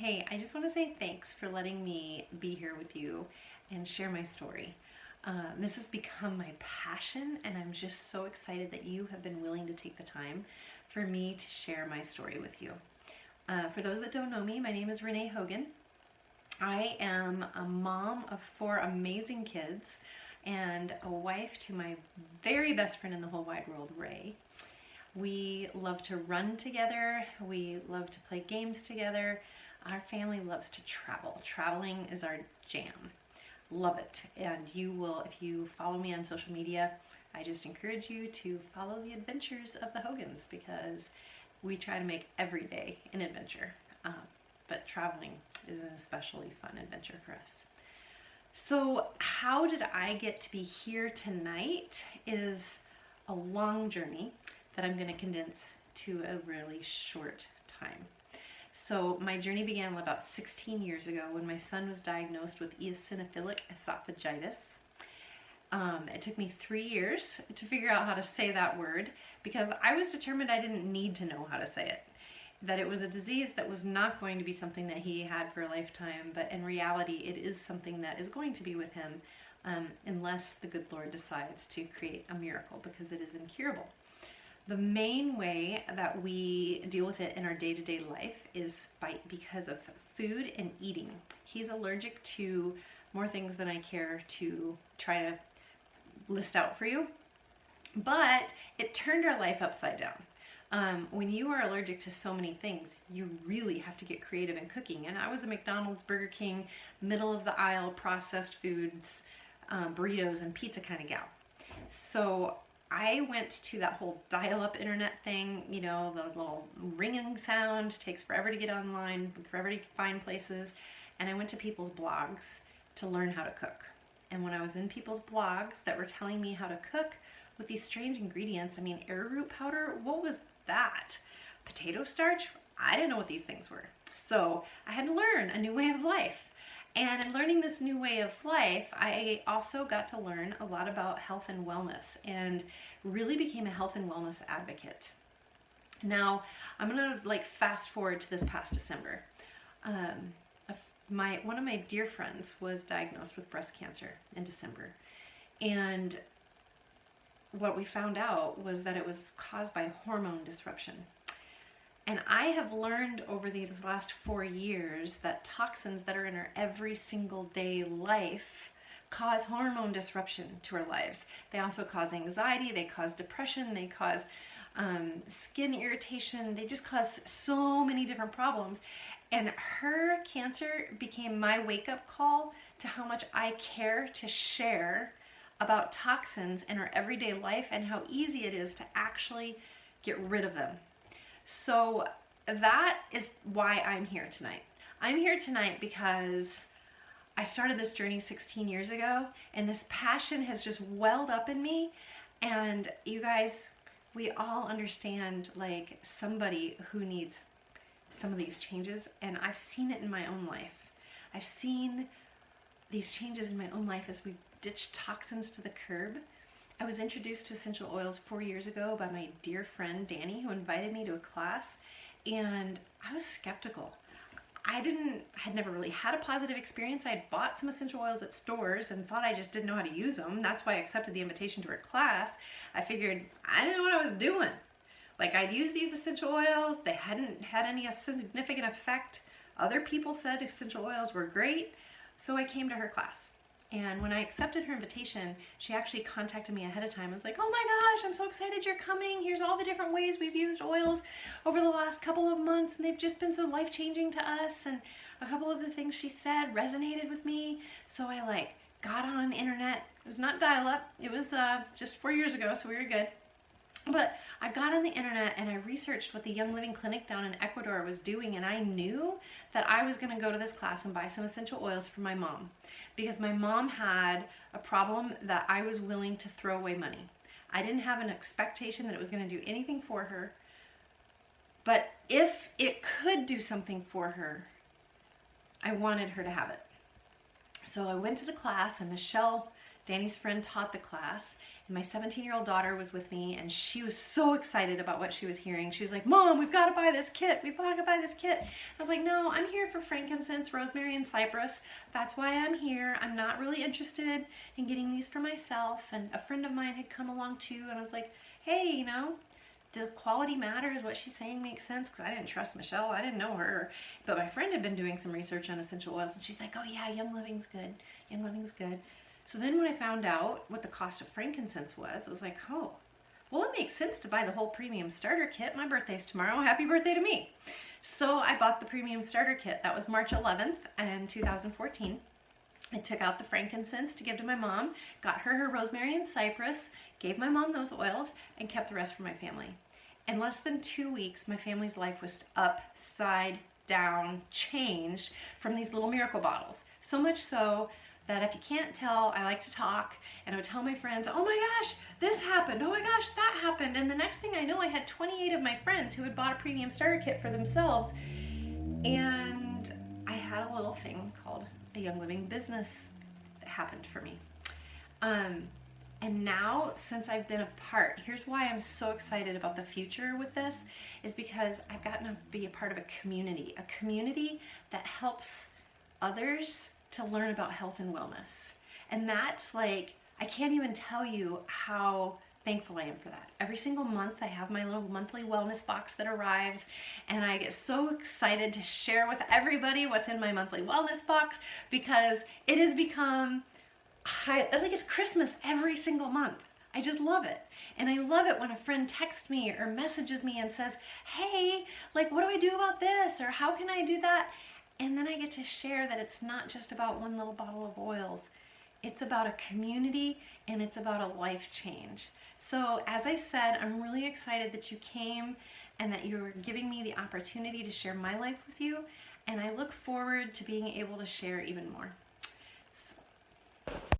Hey, I just want to say thanks for letting me be here with you and share my story. This has become my passion, and I'm just so excited that you have been willing to take the time for me to share my story with you. For those that don't know me, my name is Renee Hogan. I am a mom of four amazing kids and a wife to my very best friend in the whole wide world, Ray. We love to run together. We love to play games together. Our family loves to travel. Traveling is our jam. Love it. And you will, if you follow me on social media, I just encourage you to follow the adventures of the Hogans because we try to make every day an adventure. But traveling is an especially fun adventure for us. So how did I get to be here tonight is a long journey that I'm going to condense to a really short time. So my journey began about 16 years ago when my son was diagnosed with eosinophilic esophagitis. It took me 3 years to figure out how to say that word because I was determined I didn't need to know how to say it. That it was a disease that was not going to be something that he had for a lifetime, but in reality it is something that is going to be with him unless the good Lord decides to create a miracle because it is incurable. The main way that we deal with it in our day-to-day life is because of food and eating. He's allergic to more things than I care to try to list out for you, but it turned our life upside down. When you are allergic to so many things, you really have to get creative in cooking. And I was a McDonald's, Burger King, middle of the aisle, processed foods, burritos and pizza kind of gal. So I went to that whole dial-up internet thing, you know, the little ringing sound, takes forever to get online, forever to find places, and I went to people's blogs to learn how to cook. And when I was in people's blogs that were telling me how to cook with these strange ingredients, I mean, arrowroot powder, what was that? Potato starch? I didn't know what these things were. So I had to learn a new way of life. And in learning this new way of life, I also got to learn a lot about health and wellness and really became a health and wellness advocate. Now, I'm gonna fast forward to this past December. One of my dear friends was diagnosed with breast cancer in December. And what we found out was that it was caused by hormone disruption. And I have learned over these last 4 years that toxins that are in our every single day life cause hormone disruption to our lives. They also cause anxiety, they cause depression, they cause skin irritation, they just cause so many different problems. And her cancer became my wake-up call to how much I care to share about toxins in our everyday life and how easy it is to actually get rid of them. So that is why I'm here tonight. I'm here tonight because I started this journey 16 years ago, and this passion has just welled up in me. And you guys, we all understand somebody who needs some of these changes, and I've seen it in my own life. I've seen these changes in my own life as we ditch toxins to the curb. I was introduced to essential oils 4 years ago by my dear friend Danny, who invited me to a class, and I was skeptical. I had never really had a positive experience. I had bought some essential oils at stores and thought I just didn't know how to use them. That's why I accepted the invitation to her class. I figured I didn't know what I was doing. I'd used these essential oils. They hadn't had any significant effect. Other people said essential oils were great, so I came to her class. And when I accepted her invitation, she actually contacted me ahead of time. I was like, oh my gosh, I'm so excited you're coming. Here's all the different ways we've used oils over the last couple of months, and they've just been so life-changing to us. And a couple of the things she said resonated with me. So I got on the internet. It was not dial-up. It was just 4 years ago, so we were good. But I got on the internet and I researched what the Young Living Clinic down in Ecuador was doing, and I knew that I was going to go to this class and buy some essential oils for my mom because my mom had a problem that I was willing to throw away money. I didn't have an expectation that it was going to do anything for her, but if it could do something for her, I wanted her to have it. So I went to the class, and Michelle, Danny's friend, taught the class, My 17-year-old daughter was with me, and she was so excited about what she was hearing. She was like, Mom, we've got to buy this kit. We've got to buy this kit. I was like, no, I'm here for frankincense, rosemary, and cypress. That's why I'm here. I'm not really interested in getting these for myself. And a friend of mine had come along too, and I was like, hey, you know, the quality matters. What she's saying makes sense, because I didn't trust Michelle. I didn't know her. But my friend had been doing some research on essential oils, and she's like, oh yeah, Young Living's good. Young Living's good. So then when I found out what the cost of frankincense was, I was like, oh, well, it makes sense to buy the whole premium starter kit. My birthday's tomorrow. Happy birthday to me. So I bought the premium starter kit. That was March 11th in 2014. I took out the frankincense to give to my mom, got her rosemary and cypress, gave my mom those oils, and kept the rest for my family. In less than 2 weeks, my family's life was upside down, changed from these little miracle bottles. So much so that if you can't tell, I like to talk, and I would tell my friends, oh my gosh, this happened, oh my gosh, that happened, and the next thing I know, I had 28 of my friends who had bought a premium starter kit for themselves, and I had a little thing called a Young Living business that happened for me. And now, since I've been a part, here's why I'm so excited about the future with this, is because I've gotten to be a part of a community that helps others to learn about health and wellness. And that's like, I can't even tell you how thankful I am for that. Every single month I have my little monthly wellness box that arrives, and I get so excited to share with everybody what's in my monthly wellness box, because it has become, like it's Christmas every single month. I just love it. And I love it when a friend texts me or messages me and says, hey, like, what do I do about this? Or how can I do that? And then I get to share that it's not just about one little bottle of oils. It's about a community, and it's about a life change. So as I said, I'm really excited that you came and that you're giving me the opportunity to share my life with you. And I look forward to being able to share even more.